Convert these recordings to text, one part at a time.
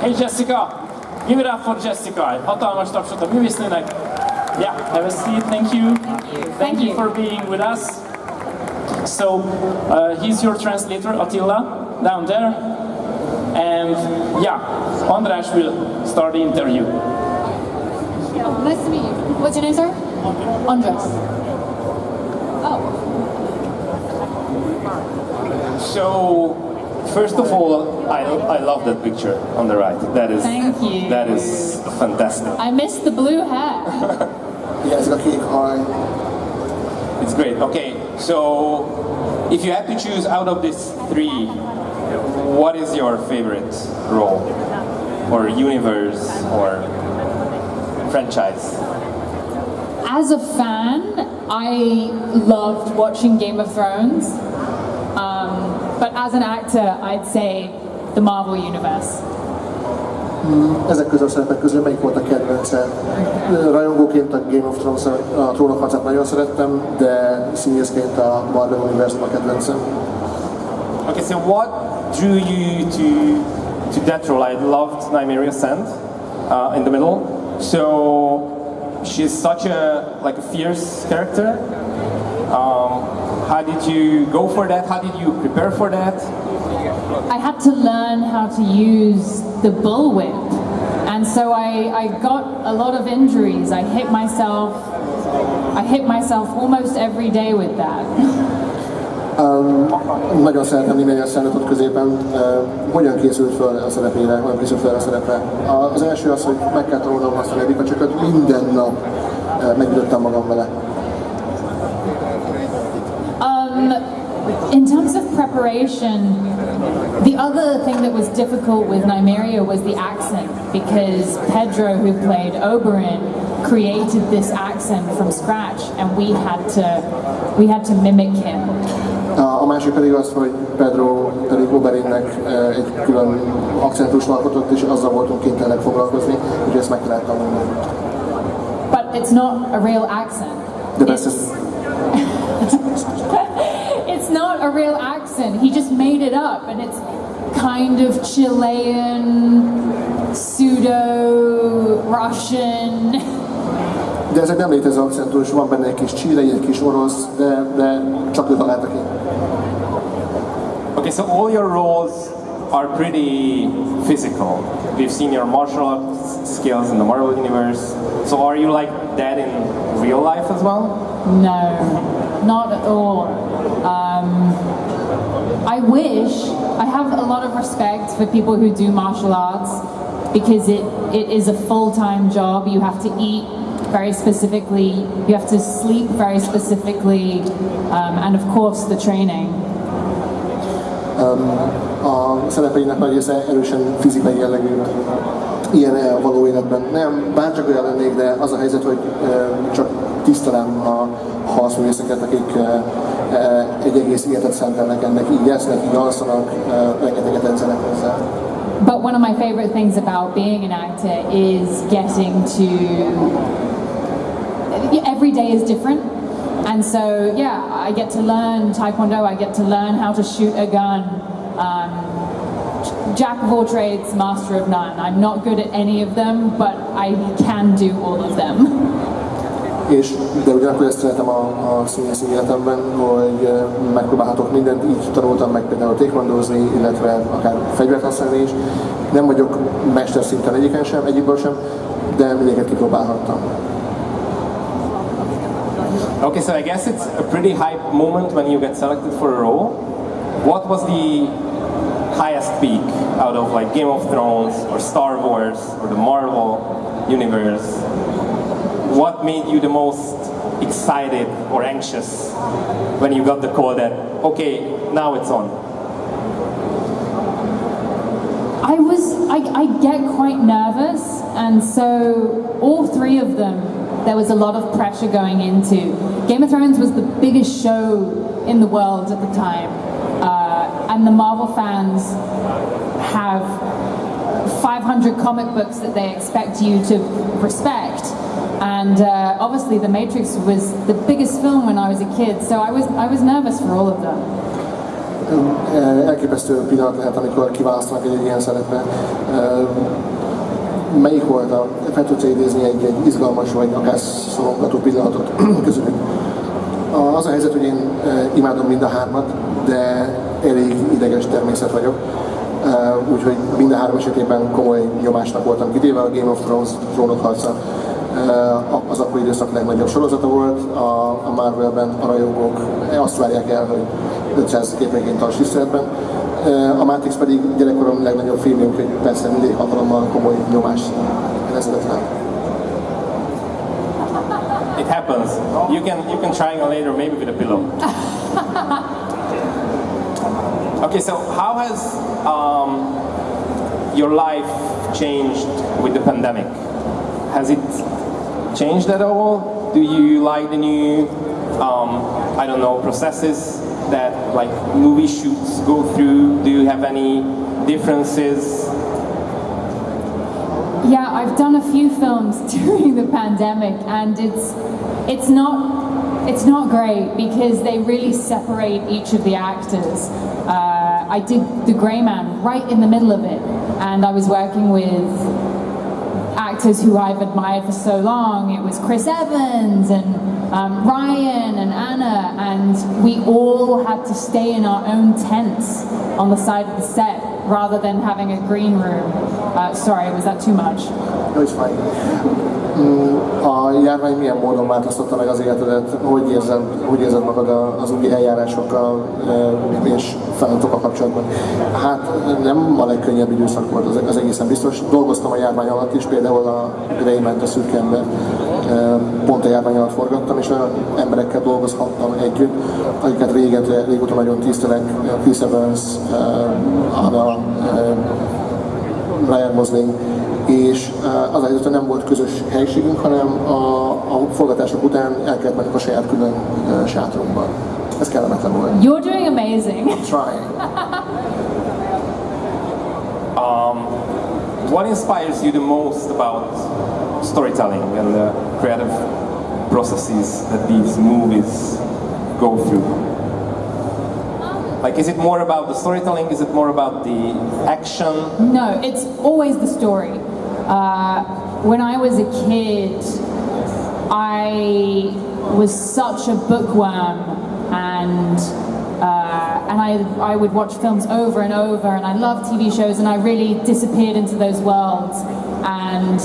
Hey Jessica! Give it up for Jessica. Egy hatalmas tapsot a művésznőnek. Yeah, have a seat, thank you. Thank you for being with us. So, he's your translator, Attila, down there. And yeah, András will start the interview. Nice to meet you. What's your name, sir? András. Oh. So, first of all, I love that picture on the right. Thank you. That is fantastic. I missed the blue hat. Yes, okay, It's great. Okay, so if you had to choose out of these three, what is your favorite role, or universe, or franchise? As a fan, I loved watching Game of Thrones. But as an actor, I'd say the Marvel Universe. Ezek közül a szerepek közül melyik volt a kedvenced? Rajongóként a Game of Thrones, a Trónok harcát nagyon szerettem, de színészként a Marvel Univerzum a kedvencem. Okay, so what drew you to that role? I loved Nymeria Sand in the middle. So she's such a fierce character. How did you go for that? How did you prepare for that? I had to learn how to use the bullwhip. And so I got a lot of injuries. I hit myself almost every day with that. Nagyon szeretem Nymeria Sandot ott középen. Hogyan készült fel a szerepére? Hogyan készült fel a szerepre? Az első az, hogy meg kell tanulnom azt a nevikacsököt, minden nap megütöttem magam vele. In terms of preparation, the other thing that was difficult with Nymeria was the accent, because Pedro, who played Oberyn, created this accent from scratch, and we had to mimic him. A másik pedig az, hogy Pedro pedig Oberynnek egy külön accentust alkotott, és azzal voltunk kénytelenek foglalkozni, úgyhogy ezt meg kellett tanulni. But it's not a real accent. De persze, It's not a real accent. He just made it up, and it's kind of Chilean, pseudo-Russian. de ezek nem létező akcentus, van benne egy kis chilei, egy kis orosz, de csak ő találta ki. Okay, so all your roles are pretty physical. We've seen your martial arts skills in the Marvel Universe. So are you like that in real life as well? No, not at all. I wish. I have a lot of respect for people who do martial arts, because it is a full-time job. You have to eat very specifically, you have to sleep very specifically, and of course the training. A szerepeinek nagy része erősen fizikai jellegű, ilyen a való életben. Nem, bárcsak olyan lennék, de az a helyzet, hogy csak tisztelem a harcművészeket, akik egy egész életet szentelnek ennek, így esznek, így alszanak, rengeteget edzenek hozzá. But one of my favorite things about being an actor is getting to... Every day is different. And so, yeah, I get to learn Taekwondo, I get to learn how to shoot a gun. Jack of all trades, master of none. I'm not good at any of them, but I can do all of them. De ugyanakkor ezt szeretem a színészi életemben, hogy megpróbálhatok mindent, így tanultam meg például taekwondozni, illetve akár fegyvert használni is. Nem vagyok mesterszinten egyikből sem, de mindegyiket kipróbálhattam. Okay, so I guess it's a pretty hype moment when you get selected for a role. What was the highest peak out of like Game of Thrones or Star Wars or the Marvel Universe? What made you the most excited or anxious when you got the call that, okay, now it's on? I get quite nervous, and so all three of them, there was a lot of pressure going into. Game of Thrones was the biggest show in the world at the time, and the Marvel fans have 500 comic books that they expect you to respect. And obviously The Matrix was the biggest film when I was a kid, so I was nervous for all of them. elképesztő pillanat lehet, amikor kiválasztanak egy ilyen szerepre. Melyik volt fel tudsz idézni egy izgalmas vagy akár szorongató pillanatot közülük? Az a helyzet, hogy én imádom mind a hármat, de elég ideges természet vagyok. Úgyhogy mind a három esetében komoly nyomásnak voltam kitéve. A Game of Thrones trónok harca az akkori időszak legnagyobb sorozata volt. A Marvelben a rajongók azt várják el, hogy 500 képregényt tarts tiszteletben. A Matrix pedig gyerekkorom legnagyobb filmje, úgyhogy persze mindig hatalommal komoly nyomás érezett rám. It happens. You can triangle later, maybe with a pillow. Okay, so how has your life changed with the pandemic? Has it changed at all? Do you like the new, I don't know, processes that like movie shoots go through? Do you have any differences? Yeah, I've done a few films during the pandemic, and it's not great because they really separate each of the actors. I did The Grey Man right in the middle of it, and I was working with actors who I've admired for so long. It was Chris Evans and Ryan and Anna, and we all had to stay in our own tents on the side of the set rather than having a green room. Sorry, was that too much? No, it's fine. A járvány milyen módon változtatta meg az életedet? Hogy érzed magad az új eljárásokkal és feladatokkal kapcsolatban? Hát nem a legkönnyebb időszak volt, az egészen biztos. Dolgoztam a járvány alatt is, például a Grey Man, a szürke ember pont a járvány alatt forgattam, és olyan emberekkel dolgozhattam együtt, akiket régóta nagyon tisztelek, Chris Evans, Anna, Ryan Gosling, és az a helyzet, hogy nem volt közös helyiségünk, hanem a forgatások után el kellett mennünk a saját külön sátrunkban. Ez kellemetlen volt. You're doing amazing. I'm trying. What inspires you the most about storytelling and the creative processes that these movies go through? Like, is it more about the storytelling? Is it more about the action? No, it's always the story. When I was a kid, I was such a bookworm, and I would watch films over and over, and I loved TV shows, and I really disappeared into those worlds. And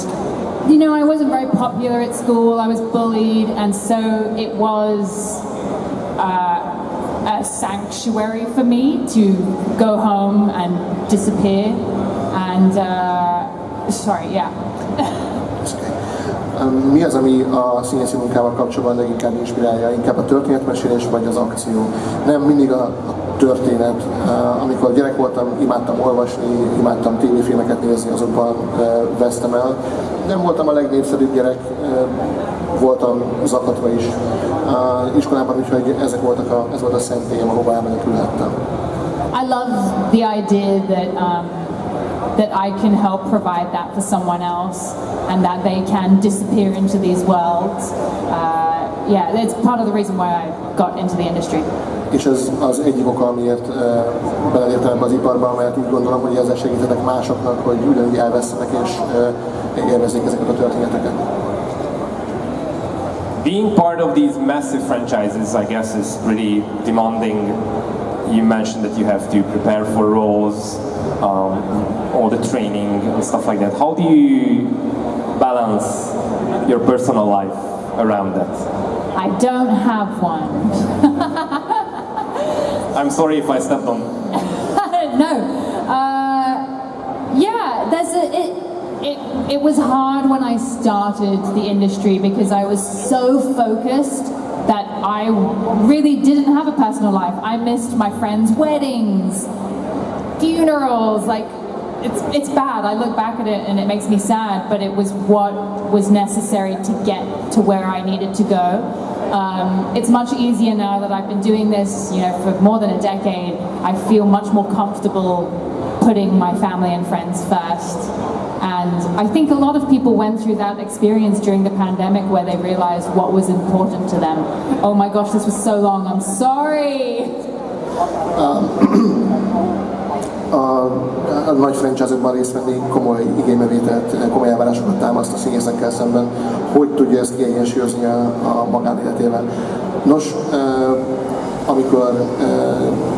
you know, I wasn't very popular at school. I was bullied, and so it was a sanctuary for me to go home and disappear. And sorry, yeah. Mi az, ami a színészi munkával kapcsolatban leginkább inspirálja? Inkább a történetmesélés vagy az akció? Nem mindig a történet. Amikor gyerek voltam, imádtam olvasni, imádtam tévéfilmeket nézni, azokban vesztem el. Nem voltam a legnépszerűbb gyerek, voltam zakatva is iskolában, úgyhogy ez volt a szentélyem, ahova elmenekülhettem. I love the idea that I can help provide that for someone else, and that they can disappear into these worlds. Yeah, it's part of the reason why I got into the industry. És ez az egyik oka, amiért beleléptem ebbe az iparba, mert úgy gondolom, hogy ezzel segítenek másoknak, hogy ugyanúgy elvesztenek és élvezzék ezeket a történeteket. Being part of these massive franchises, I guess, is pretty demanding. You mentioned that you have to prepare for roles, all the training and stuff like that. How do you balance your personal life around that? I don't have one. I'm sorry if I stepped on. No. Yeah, it was hard when I started the industry because I was so focused that I really didn't have a personal life. I missed my friends' weddings, funerals, like it's bad. I look back at it and it makes me sad, but it was what was necessary to get to where I needed to go. It's much easier now that I've been doing this, you know, for more than a decade. I feel much more comfortable putting my family and friends first. And I think a lot of people went through that experience during the pandemic where they realized what was important to them. Oh my gosh, this was so long, I'm sorry. A nagy franchise-okban részt venni komoly igénybevételt, komoly elvárásokat támaszt a színészekkel szemben, hogy tudja ezt kiegyensúlyozni a magánéletével. Nos, amikor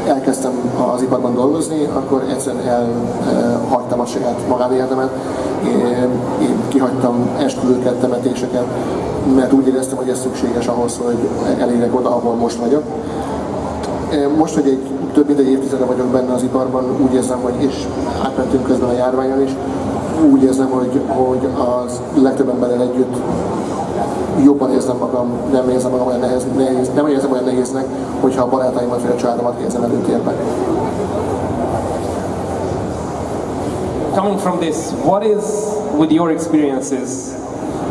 elkezdtem az iparban dolgozni, akkor egyszerűen elhagytam a saját magánéletemet, én kihagytam esküvőket, temetéseket, mert úgy éreztem, hogy ez szükséges ahhoz, hogy elérjek oda, ahol most vagyok. Most, hogy több mint egy évtizede vagyok benne az iparban, úgy érzem, hogy és átmentünk közben a járványon is, úgy érzem, hogy az legtöbb emberrel együtt jobban érzem magam, nem érzem magam olyan nem érzem olyan nehéznek, hogyha a barátáimat vagy a családomat érzem előtérben. Coming from this, what is, with your experiences,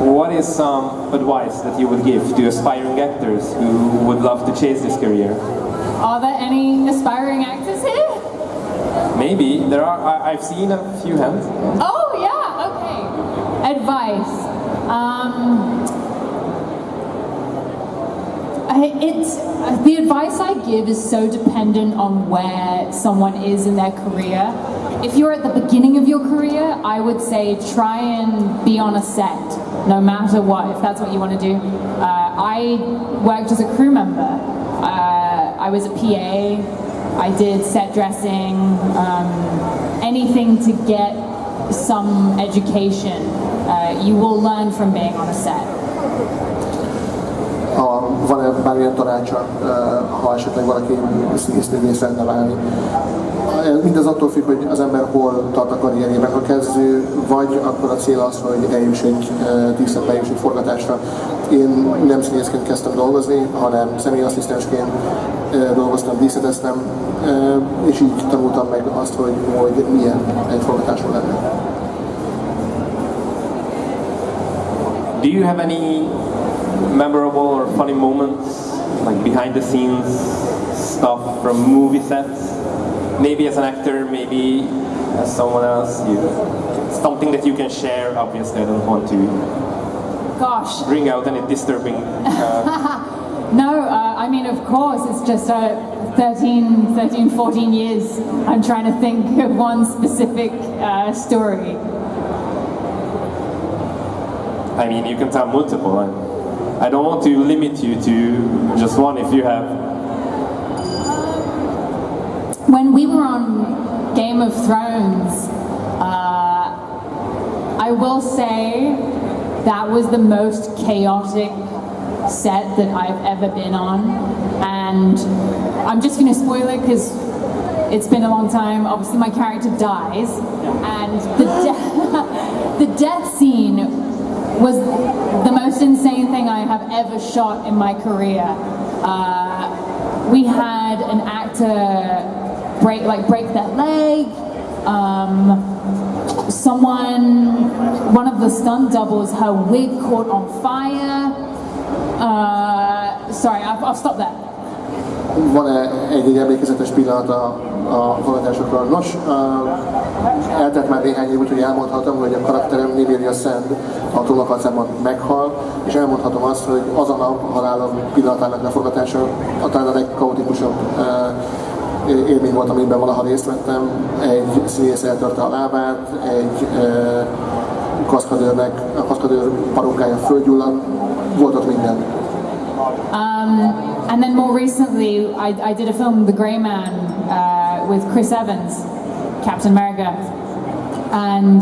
what is some advice that you would give to aspiring actors who would love to chase this career? Are there any aspiring actors here? Maybe. There are. I've seen a few hands. Oh yeah, okay. Advice. The advice I give is so dependent on where someone is in their career. If you're at the beginning of your career, I would say try and be on a set, no matter what, if that's what you want to do. I worked as a crew member. I was a PA, I did set dressing, anything to get some education. You will learn from being on a set. Van-e bármilyen tanácsa, ha esetleg valaki színésznővé szeretne válni? Mindez attól függ, hogy az ember hol tart a karrierjében. Ha kezdő vagy, akkor a cél az, hogy eljuss egy díszletbe, eljuss egy forgatásra. Én nem színészként kezdtem dolgozni, hanem személyasszisztensként dolgoztam, díszleteztem, és így tanultam meg azt, hogy milyen egy forgatáson lenni. Do you have any memorable or funny moments, like behind the scenes stuff from movie sets? Maybe as an actor, maybe as someone else. Something that you can share. Obviously, I don't want to bring out any disturbing. No, I mean, of course, it's just 13, 14 years. I'm trying to think of one specific story. I mean, you can tell multiple. I don't want to limit you to just one if you have. When we were on Game of Thrones, I will say that was the most chaotic set that I've ever been on, and I'm just going to spoil it because it's been a long time. Obviously my character dies, and the death scene was the most insane thing I have ever shot in my career. We had an actor break their leg. One of the stunt doubles, her wig caught on fire. Sorry, I'll stop there. Van-e egy emlékezetes pillanat a forgatásokról? Nos, eltelt már néhány év, úgyhogy elmondhatom, hogy a karakterem Nibiria Sand a trónokharcában meghal, és elmondhatom azt, hogy az a nap halálom pillanatának leforgatása talán a legkaotikusabb élmény volt, amiben valaha részt vettem. Egy színész eltörte a lábát, egy a kaszkadőr parókája földgyulladt, volt ott minden. And then more recently, I did a film, The Grey Man, with Chris Evans, Captain America, and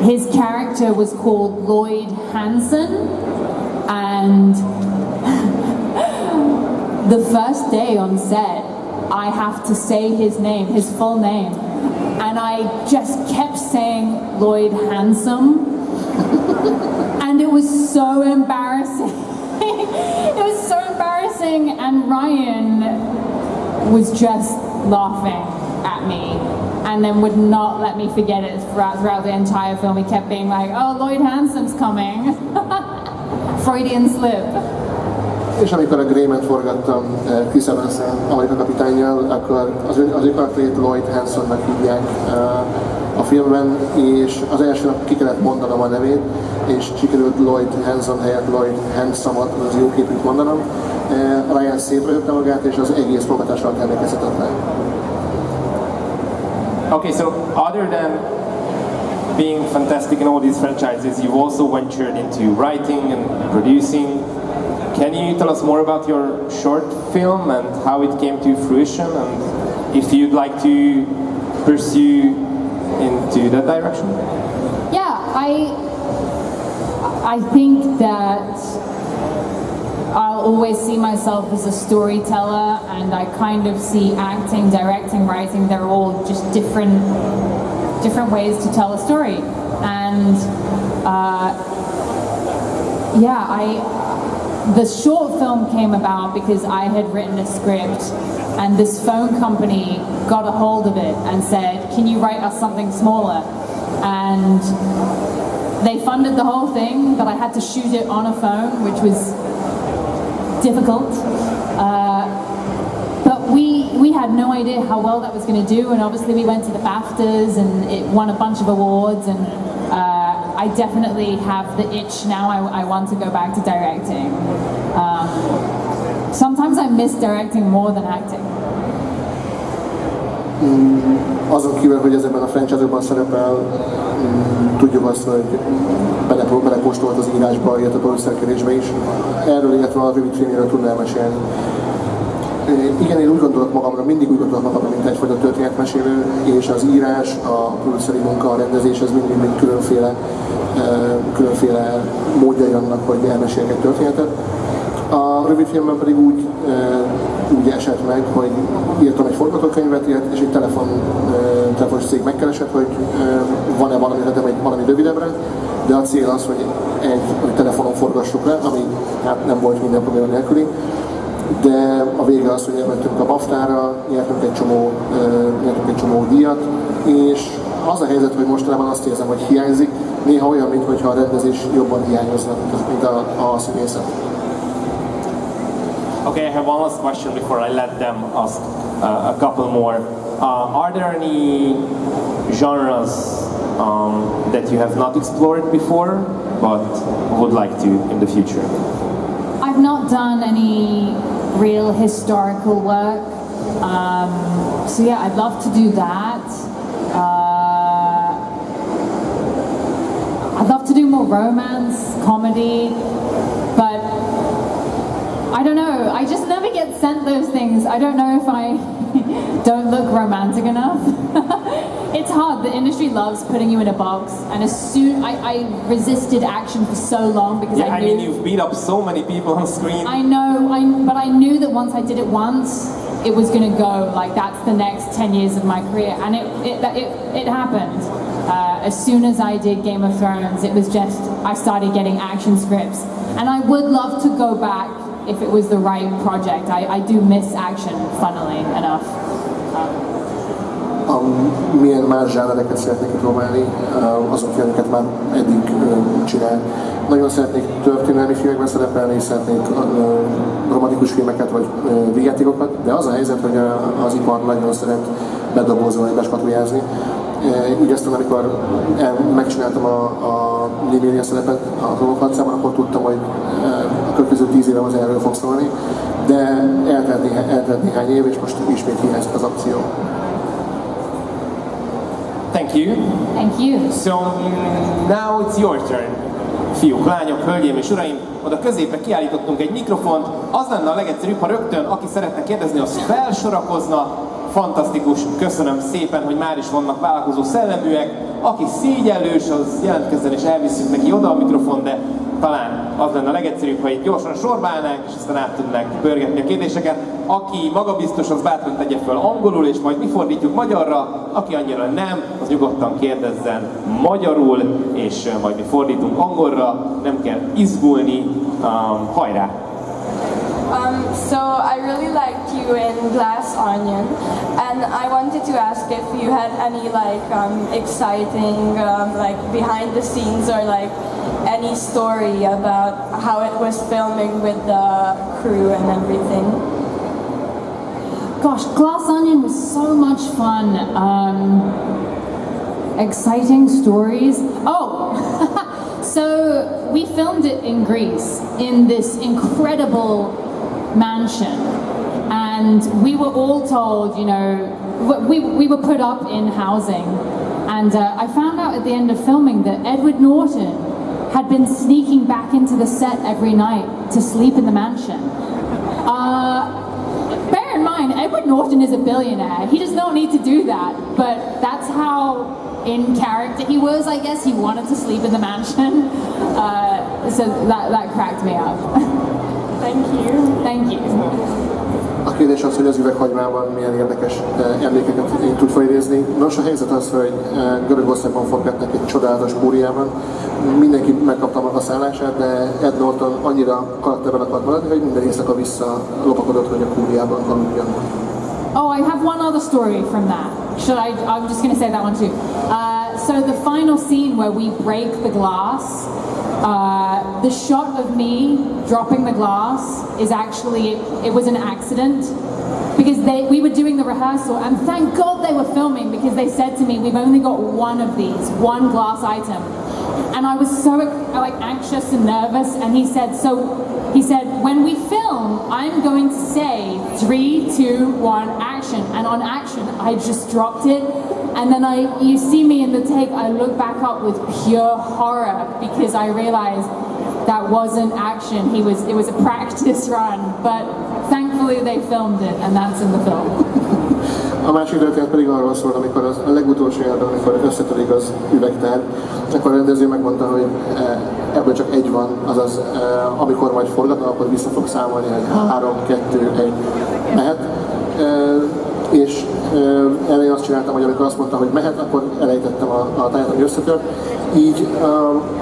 his character was called Lloyd Hansen, and the first day on set, I have to say his name, his full name, and I just kept saying Lloyd Handsome, and it was so embarrassing. It was so embarrassing, and Ryan was just laughing at me and then would not let me forget it throughout the entire film. He kept being like, oh, Lloyd Hansen's coming. Freudian slip. És amikor a Grey-Man forgattam Chris Evans-en, amerikai kapitánnyal, akkor az ő karakterét Lloyd Hansonnak hívják a filmben, és az első nap ki kellett mondanom a nevét, és sikerült Lloyd Hanson helyett Lloyd Handsome-ot, az jó képűt mondanom, Ryan szétröhögte magát, és az egész forgatásra emlékezhetetlen. Okay, so other than being fantastic in all these franchises, you've also ventured into writing and producing. Can you tell us more about your short film and how it came to fruition, and if you'd like to pursue into that direction? Yeah, I think that I'll always see myself as a storyteller, and I kind of see acting, directing, writing, they're all just different ways to tell a story. And the short film came about because I had written a script and this phone company got a hold of it and said, can you write us something smaller? And they funded the whole thing, but I had to shoot it on a phone, which was difficult. But we had no idea how well that was going to do, and obviously we went to the BAFTAs and it won a bunch of awards, and I definitely have the itch now. I want to go back to directing. Sometimes I miss directing more than acting. Azon kívül, hogy ezekben a franchise-okban szerepel, tudjuk azt, hogy belekóstolt az írásba, illetve a producerkedésbe is. Erről, illetve a rövid filmjéről tudnál mesélni. Igen, én úgy gondolok magamra, mindig úgy gondolok magamra, mint egyfajta történetmesélő, és az írás, a produceri munka, a rendezés, ez mindig különféle módjai annak, hogy elmeséljek egy történetet. A rövidfilmben pedig úgy esett meg, hogy írtam egy forgatókönyvet, és egy telefonos cég megkeresett, hogy van-e valami rövidebbre, de a cél az, hogy egy telefonon forgassuk le, ami hát nem volt minden probléma nélküli. De a vége az, hogy elmentünk a BAFTA-ra, nyertünk egy csomó díjat, és az a helyzet, hogy mostanában azt érzem, hogy hiányzik, néha olyan, mintha a rendezés jobban hiányozna, mint a színészet. Okay, I have one last question before I let them ask a couple more. Are there any genres that you have not explored before, but would like to in the future? I've not done any real historical work, so yeah, I'd love to do that. I'd love to do more romance, comedy, but I don't know, I just never get sent those things. I don't know if I don't look romantic enough. It's hard, the industry loves putting you in a box, and as soon, I resisted action for so long because I knew... you've beat up so many people on screen. I know, but I knew that once I did it once, it was going to go, like that's the next 10 years of my career, and it happened. As soon as I did Game of Thrones, it was just, I started getting action scripts, and I would love to go back if it was the right project. I do miss action, funnily enough. Milyen más zsánereket szeretnék kipróbálni, azok, amiket már eddig csinál. Nagyon szeretnék történelmi filmekben szerepelni, szeretnék romantikus filmeket vagy vígjátékokat, de az a helyzet, hogy az ipar nagyon szeret bedobozolni, beskatujázni. Így aztán, amikor megcsináltam a Liméria szerepet a Trónok harcában, akkor tudtam, hogy a következő 10 évem az erről fog szólni, de eltelt néhány év, és most ismét hiányzik az akció. Thank you. Thank you. So now it's your turn. Fiúk, lányok, hölgyeim és uraim, oda középre kiállítottunk egy mikrofont. Az lenne a legegyszerűbb, ha rögtön, aki szeretne kérdezni, az felsorakozna. Fantasztikus, köszönöm szépen, hogy már is vannak vállalkozó szelleműek. Aki szégyellős, az jelentkezzen és elviszünk neki oda a mikrofon, de talán az lenne a legegyszerűbb, ha itt gyorsan sorba állnánk, és aztán át tudnánk pörgetni a kérdéseket. Aki magabiztos, az bátran tegye föl angolul, és majd mi fordítjuk magyarra. Aki annyira nem, az nyugodtan kérdezzen magyarul, és majd mi fordítunk angolra. Nem kell izgulni. Hajrá! So I really liked you in Glass Onion, and I wanted to ask if you had any exciting behind the scenes or any story about how it was filming with the crew and everything. Gosh, Glass Onion was so much fun. Exciting stories. Oh, so we filmed it in Greece in this incredible mansion. And we were all told, you know, we were put up in housing. And I found out at the end of filming that Edward Norton had been sneaking back into the set every night to sleep in the mansion. Bear in mind, Edward Norton is a billionaire. He does not need to do that, but that's how in character he was, I guess. He wanted to sleep in the mansion. So that cracked me up. Thank you. Thank you. A kérdés az, hogy az üveghagymában milyen érdekes emlékeket tud felidézni. Nos, a helyzet az, hogy Görögországban forgatnak egy csodálatos kúriában. Mindenki megkapta maga a szállását, de Ed Norton annyira karakterben akart maradni, hogy minden éjszaka visszalopakodott, hogy a kúriában aludjon. Oh, I have one other story from that. I'm just going to say that one too. So the final scene where we break the glass, the shot of me dropping the glass is actually, it was an accident. Because we were doing the rehearsal, and thank God they were filming, because they said to me, we've only got one of these, one glass item. And I was so anxious and nervous, and he said, when we film, I'm going to say 3, 2, 1, action. And on action, I just dropped it. And then you see me in the take, I look back up with pure horror, because I realized that wasn't action. It was a practice run, but thankfully they filmed it, and that's in the film. A másik történet pedig arról szól, amikor a legutolsó jelben, amikor összetörik az üvegtár, akkor a rendező megmondta, hogy ebből csak egy van, azaz amikor majd forgatnak, akkor vissza fog számolni, hogy 3, 2, 1 mehet. És én azt csináltam, hogy amikor azt mondta, hogy mehet, akkor elejtettem a táját, ami összetört. Így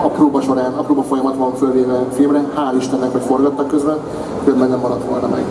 a próba során, a próba folyamat van fölvéve filmre, hál' Istennek, hogy forgattak közben, különben nem maradt volna meg.